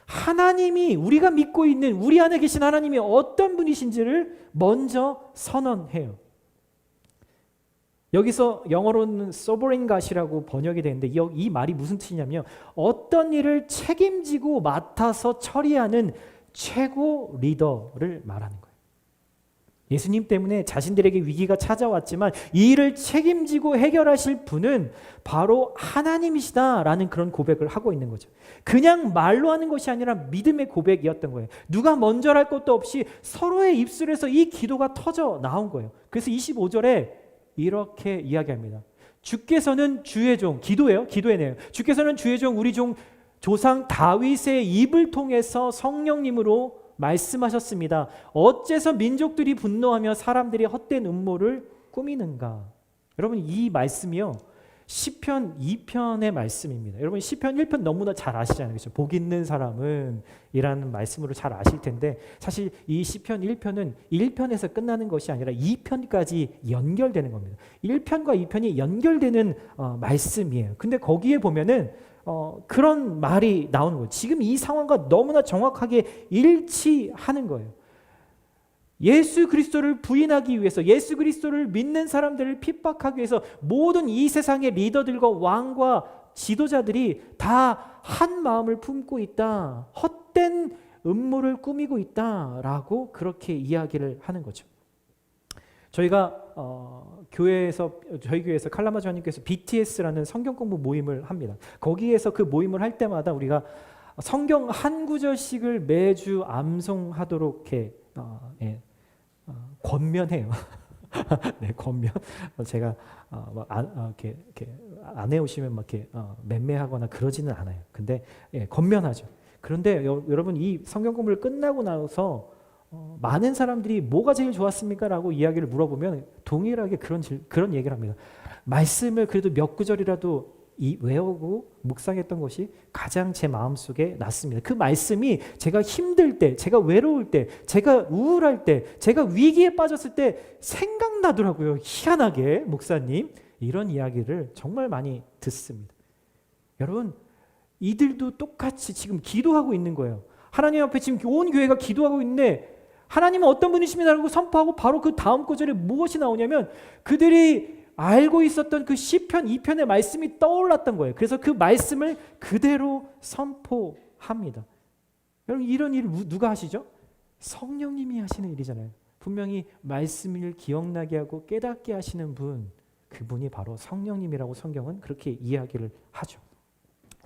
하나님이, 우리가 믿고 있는 우리 안에 계신 하나님이 어떤 분이신지를 먼저 선언해요. 여기서 영어로는 sovereign God이라고 번역이 되는데, 이 말이 무슨 뜻이냐면, 어떤 일을 책임지고 맡아서 처리하는 최고 리더를 말하는 거예요. 예수님 때문에 자신들에게 위기가 찾아왔지만 이 일을 책임지고 해결하실 분은 바로 하나님이시다라는 그런 고백을 하고 있는 거죠. 그냥 말로 하는 것이 아니라 믿음의 고백이었던 거예요. 누가 먼저 할 것도 없이 서로의 입술에서 이 기도가 터져 나온 거예요. 그래서 25절에 이렇게 이야기합니다. 주께서는 주의 종, 기도해내요. 주께서는 주의 종, 우리 종 조상 다윗의 입을 통해서 성령님으로 말씀하셨습니다. 어째서 민족들이 분노하며 사람들이 헛된 음모를 꾸미는가? 여러분, 이 말씀이요, 시편 2편의 말씀입니다. 여러분, 시편 1편 너무나 잘 아시잖아요. 그렇죠? 복 있는 사람은 이라는 말씀으로 잘 아실 텐데, 사실 이 시편 1편은 1편에서 끝나는 것이 아니라 2편까지 연결되는 겁니다. 1편과 2편이 연결되는 말씀이에요. 근데 거기에 보면은 그런 말이 나오는 거예요. 지금 이 상황과 너무나 정확하게 일치하는 거예요. 예수 그리스도를 부인하기 위해서, 예수 그리스도를 믿는 사람들을 핍박하기 위해서 모든 이 세상의 리더들과 왕과 지도자들이 다 한 마음을 품고 있다, 헛된 음모를 꾸미고 있다라고 그렇게 이야기를 하는 거죠. 저희가 저희 교회에서 칼라마주 하나님께서 BTS라는 성경 공부 모임을 합니다. 거기에서 그 모임을 할 때마다 우리가 성경 한 구절씩을 매주 암송하도록 권면해요. 네, 권면. 제가 이렇게 안 해오시면 막 이렇게 맴매하거나 그러지는 않아요. 근데 권면하죠. 그런데 여러분, 이 성경 공부를 끝나고 나서 많은 사람들이 뭐가 제일 좋았습니까? 라고 이야기를 물어보면 동일하게 그런 얘기를 합니다. 말씀을 그래도 몇 구절이라도 외우고 묵상했던 것이 가장 제 마음속에 났습니다. 그 말씀이 제가 힘들 때, 제가 외로울 때, 제가 우울할 때, 제가 위기에 빠졌을 때 생각나더라고요. 희한하게 목사님 이런 이야기를 정말 많이 듣습니다. 여러분, 이들도 똑같이 지금 기도하고 있는 거예요. 하나님 앞에 지금 온 교회가 기도하고 있는데, 하나님은 어떤 분이십니다라고 선포하고 바로 그 다음 구절에 무엇이 나오냐면, 그들이 알고 있었던 그 시편 2편의 말씀이 떠올랐던 거예요. 그래서 그 말씀을 그대로 선포합니다. 여러분, 이런 일을 누가 하시죠? 성령님이 하시는 일이잖아요. 분명히 말씀을 기억나게 하고 깨닫게 하시는 분, 그분이 바로 성령님이라고 성경은 그렇게 이야기를 하죠.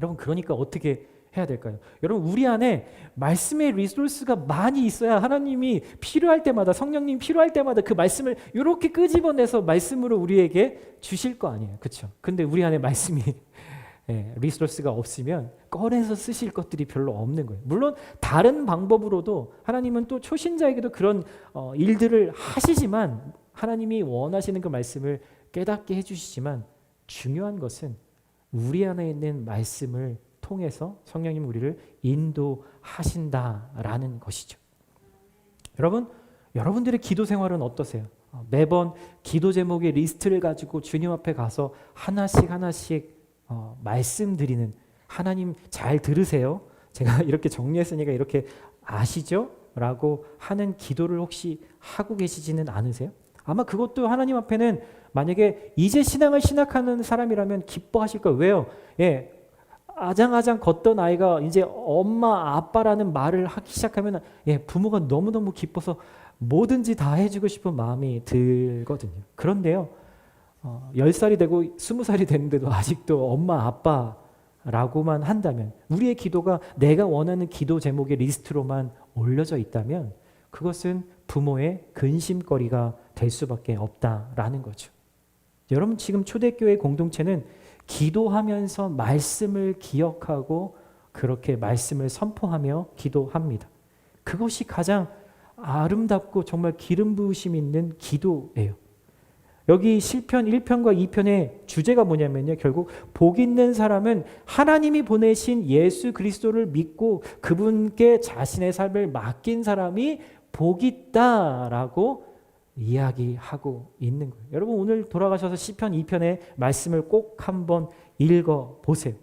여러분, 그러니까 어떻게 해야 될까요? 여러분, 우리 안에 말씀의 리소스가 많이 있어야 하나님이 필요할 때마다, 성령님 필요할 때마다 그 말씀을 이렇게 끄집어내서 말씀으로 우리에게 주실 거 아니에요. 그렇죠? 근데 우리 안에 말씀이 리소스가 없으면 꺼내서 쓰실 것들이 별로 없는 거예요. 물론 다른 방법으로도 하나님은 또 초신자에게도 그런 일들을 하시지만, 하나님이 원하시는 그 말씀을 깨닫게 해주시지만, 중요한 것은 우리 안에 있는 말씀을 통해서 성령님 우리를 인도하신다라는 것이죠. 여러분, 여러분들의 기도 생활은 어떠세요? 매번 기도 제목의 리스트를 가지고 주님 앞에 가서 하나씩 말씀드리는, 하나님 잘 들으세요, 제가 이렇게 정리했으니까 이렇게 아시죠? 라고 하는 기도를 혹시 하고 계시지는 않으세요? 아마 그것도 하나님 앞에는, 만약에 이제 신앙을 시작하는 사람이라면 기뻐하실 거예요. 왜요? 아장아장 걷던 아이가 이제 엄마 아빠라는 말을 하기 시작하면 부모가 너무너무 기뻐서 뭐든지 다 해주고 싶은 마음이 들거든요. 그런데요, 10살이 되고 20살이 됐는데도 아직도 엄마 아빠라고만 한다면, 우리의 기도가 내가 원하는 기도 제목의 리스트로만 올려져 있다면 그것은 부모의 근심거리가 될 수밖에 없다라는 거죠. 여러분, 지금 초대교회 공동체는 기도하면서 말씀을 기억하고 그렇게 말씀을 선포하며 기도합니다. 그것이 가장 아름답고 정말 기름 부으심 있는 기도예요. 여기 시편 1편과 2편의 주제가 뭐냐면요, 결국 복 있는 사람은 하나님이 보내신 예수 그리스도를 믿고 그분께 자신의 삶을 맡긴 사람이 복 있다라고 이야기하고 있는 거예요. 여러분, 오늘 돌아가셔서 시편 2편의 말씀을 꼭 한번 읽어보세요.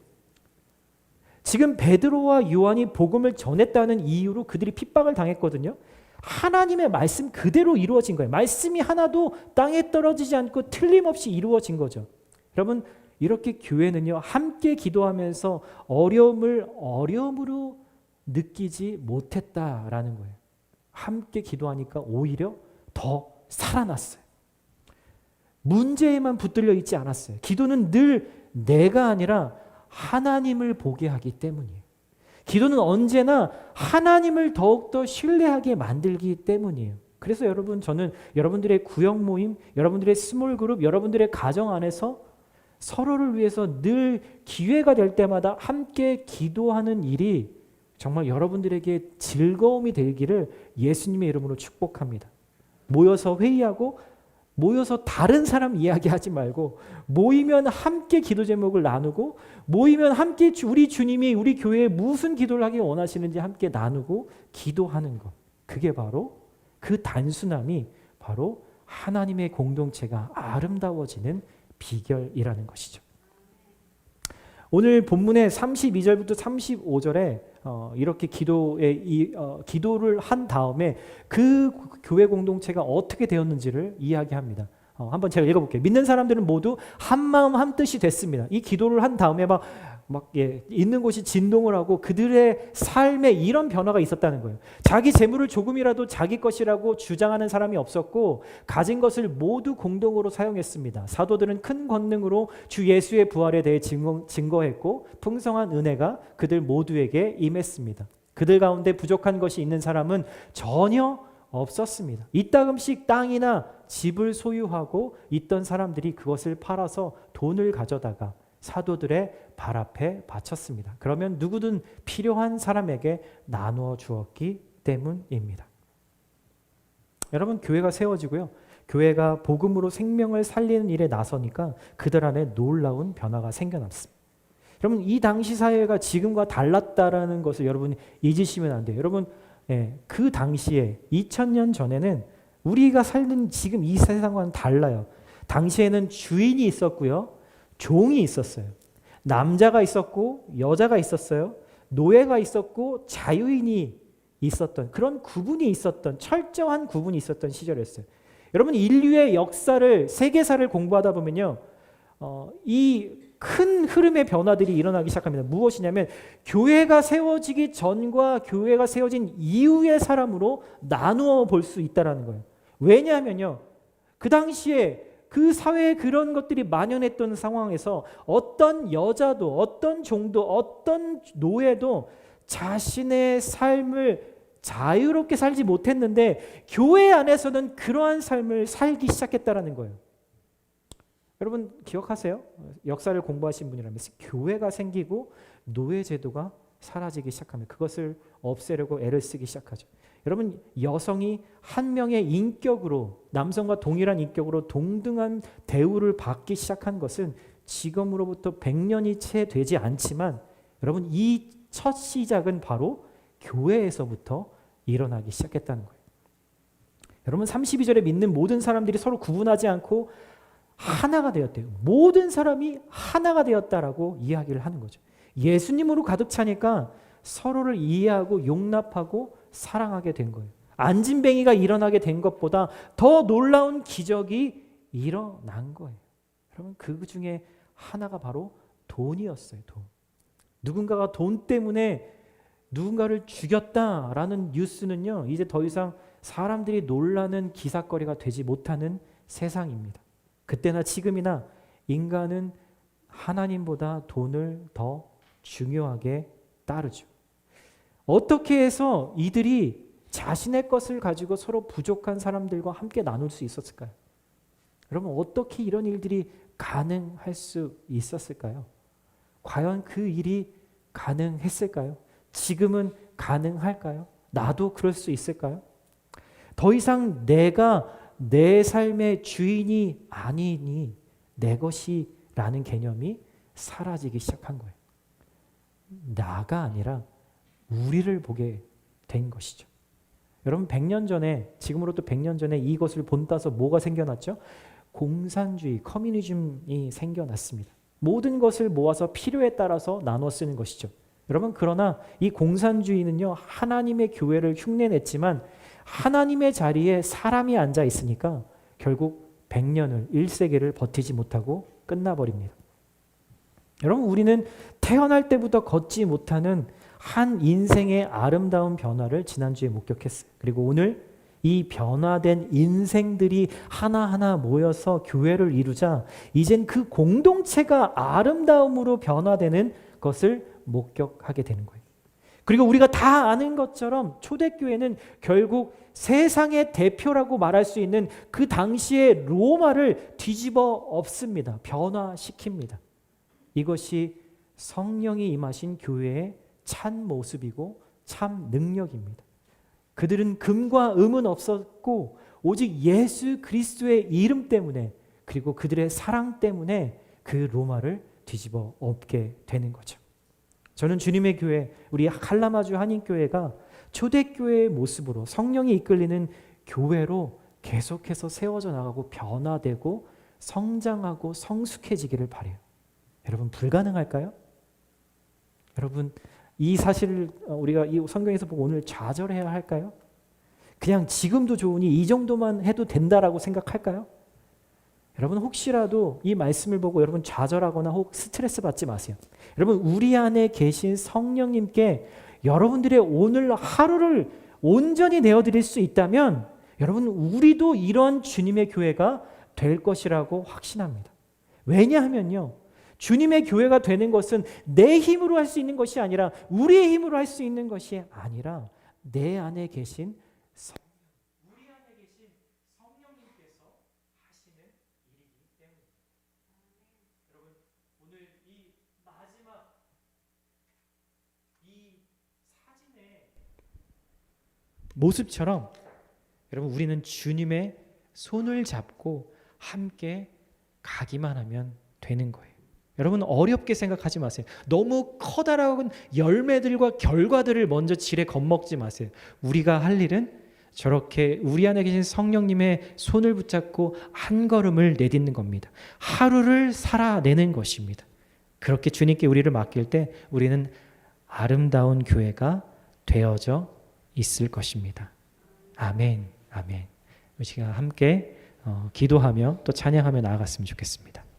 지금 베드로와 요한이 복음을 전했다는 이유로 그들이 핍박을 당했거든요. 하나님의 말씀 그대로 이루어진 거예요. 말씀이 하나도 땅에 떨어지지 않고 틀림없이 이루어진 거죠. 여러분, 이렇게 교회는요, 함께 기도하면서 어려움을 어려움으로 느끼지 못했다라는 거예요. 함께 기도하니까 오히려 더 살아났어요. 문제에만 붙들려 있지 않았어요. 기도는 늘 내가 아니라 하나님을 보게 하기 때문이에요. 기도는 언제나 하나님을 더욱더 신뢰하게 만들기 때문이에요. 그래서 여러분, 저는 여러분들의 구역 모임, 여러분들의 스몰 그룹, 여러분들의 가정 안에서 서로를 위해서 늘 기회가 될 때마다 함께 기도하는 일이 정말 여러분들에게 즐거움이 되기를 예수님의 이름으로 축복합니다. 모여서 회의하고, 모여서 다른 사람 이야기하지 말고, 모이면 함께 기도 제목을 나누고, 모이면 함께 우리 주님이 우리 교회에 무슨 기도를 하기 원하시는지 함께 나누고 기도하는 것, 그게 바로, 그 단순함이 바로 하나님의 공동체가 아름다워지는 비결이라는 것이죠. 오늘 본문의 32절부터 35절에 이렇게 기도를 한 다음에 그 교회 공동체가 어떻게 되었는지를 이야기합니다. 한번 제가 읽어볼게요. 믿는 사람들은 모두 한 마음 한 뜻이 됐습니다. 이 기도를 한 다음에 있는 곳이 진동을 하고 그들의 삶에 이런 변화가 있었다는 거예요. 자기 재물을 조금이라도 자기 것이라고 주장하는 사람이 없었고, 가진 것을 모두 공동으로 사용했습니다. 사도들은 큰 권능으로 주 예수의 부활에 대해 증거했고, 풍성한 은혜가 그들 모두에게 임했습니다. 그들 가운데 부족한 것이 있는 사람은 전혀 없었습니다. 이따금씩 땅이나 집을 소유하고 있던 사람들이 그것을 팔아서 돈을 가져다가 사도들의 발 앞에 바쳤습니다. 그러면 누구든 필요한 사람에게 나누어 주었기 때문입니다. 여러분, 교회가 세워지고요, 교회가 복음으로 생명을 살리는 일에 나서니까 그들 안에 놀라운 변화가 생겨났습니다. 여러분, 이 당시 사회가 지금과 달랐다라는 것을 여러분이 잊으시면 안 돼요. 여러분, 그 당시에 2000년 전에는 우리가 살는 지금 이 세상과는 달라요. 당시에는 주인이 있었고요, 종이 있었어요. 남자가 있었고 여자가 있었어요. 노예가 있었고 자유인이 있었던, 그런 구분이 있었던, 철저한 구분이 있었던 시절이었어요. 여러분, 인류의 역사를, 세계사를 공부하다 보면요, 이 큰 흐름의 변화들이 일어나기 시작합니다. 무엇이냐면, 교회가 세워지기 전과 교회가 세워진 이후의 사람으로 나누어 볼 수 있다는 거예요. 왜냐하면요, 그 당시에 그 사회에 그런 것들이 만연했던 상황에서 어떤 여자도 어떤 종도 어떤 노예도 자신의 삶을 자유롭게 살지 못했는데 교회 안에서는 그러한 삶을 살기 시작했다라는 거예요. 여러분 기억하세요? 역사를 공부하신 분이라면 교회가 생기고 노예 제도가 사라지기 시작하면 그것을 없애려고 애를 쓰기 시작하죠. 여러분 여성이 한 명의 인격으로 남성과 동일한 인격으로 동등한 대우를 받기 시작한 것은 지금으로부터 100년이 채 되지 않지만 여러분 이 첫 시작은 바로 교회에서부터 일어나기 시작했다는 거예요. 여러분 32절에 믿는 모든 사람들이 서로 구분하지 않고 하나가 되었대요. 모든 사람이 하나가 되었다라고 이야기를 하는 거죠. 예수님으로 가득 차니까 서로를 이해하고 용납하고 사랑하게 된 거예요. 안진뱅이가 일어나게 된 것보다 더 놀라운 기적이 일어난 거예요. 여러분 그 중에 하나가 바로 돈이었어요. 돈. 누군가가 돈 때문에 누군가를 죽였다라는 뉴스는요, 이제 더 이상 사람들이 놀라는 기사거리가 되지 못하는 세상입니다. 그때나 지금이나 인간은 하나님보다 돈을 더 중요하게 따르죠. 어떻게 해서 이들이 자신의 것을 가지고 서로 부족한 사람들과 함께 나눌 수 있었을까요? 여러분 어떻게 이런 일들이 가능할 수 있었을까요? 과연 그 일이 가능했을까요? 지금은 가능할까요? 나도 그럴 수 있을까요? 더 이상 내가 내 삶의 주인이 아니니 내 것이라는 개념이 사라지기 시작한 거예요. 나가 아니라 우리를 보게 된 것이죠. 여러분 100년 전에 지금으로부터 100년 전에 이것을 본따서 뭐가 생겨났죠? 공산주의, 커뮤니즘이 생겨났습니다. 모든 것을 모아서 필요에 따라서 나눠 쓰는 것이죠. 여러분 그러나 이 공산주의는요 하나님의 교회를 흉내냈지만 하나님의 자리에 사람이 앉아 있으니까 결국 100년을 1세기를 버티지 못하고 끝나버립니다. 여러분 우리는 태어날 때부터 걷지 못하는 한 인생의 아름다운 변화를 지난주에 목격했어요. 그리고 오늘 이 변화된 인생들이 하나하나 모여서 교회를 이루자 이젠 그 공동체가 아름다움으로 변화되는 것을 목격하게 되는 거예요. 그리고 우리가 다 아는 것처럼 초대교회는 결국 세상의 대표라고 말할 수 있는 그 당시의 로마를 뒤집어 엎습니다. 변화시킵니다. 이것이 성령이 임하신 교회의 참 모습이고 참 능력입니다. 그들은 금과 음은 없었고 오직 예수 그리스도의 이름 때문에 그리고 그들의 사랑 때문에 그 로마를 뒤집어 엎게 되는 거죠. 저는 주님의 교회, 우리 칼라마주 한인교회가 초대교회의 모습으로 성령이 이끌리는 교회로 계속해서 세워져 나가고 변화되고 성장하고 성숙해지기를 바라요. 여러분 불가능할까요? 여러분 이 사실을 우리가 이 성경에서 보고 오늘 좌절해야 할까요? 그냥 지금도 좋으니 이 정도만 해도 된다라고 생각할까요? 여러분 혹시라도 이 말씀을 보고 여러분 좌절하거나 혹 스트레스 받지 마세요. 여러분 우리 안에 계신 성령님께 여러분들의 오늘 하루를 온전히 내어드릴 수 있다면 여러분 우리도 이런 주님의 교회가 될 것이라고 확신합니다. 왜냐하면요. 주님의 교회가 되는 것은 내 힘으로 할 수 있는 것이 아니라 우리의 힘으로 할 수 있는 것이 아니라 내 안에 계신 우리 안에 계신 성령님께서 하시는 일이기 때문입니다. 여러분 오늘 이 마지막 이 사진의 모습처럼 여러분 우리는 주님의 손을 잡고 함께 가기만 하면 되는 거예요. 여러분 어렵게 생각하지 마세요. 너무 커다란 열매들과 결과들을 먼저 지레 겁먹지 마세요. 우리가 할 일은 저렇게 우리 안에 계신 성령님의 손을 붙잡고 한 걸음을 내딛는 겁니다. 하루를 살아내는 것입니다. 그렇게 주님께 우리를 맡길 때 우리는 아름다운 교회가 되어져 있을 것입니다. 아멘, 아멘. 우리 시간 함께 기도하며 또 찬양하며 나아갔으면 좋겠습니다.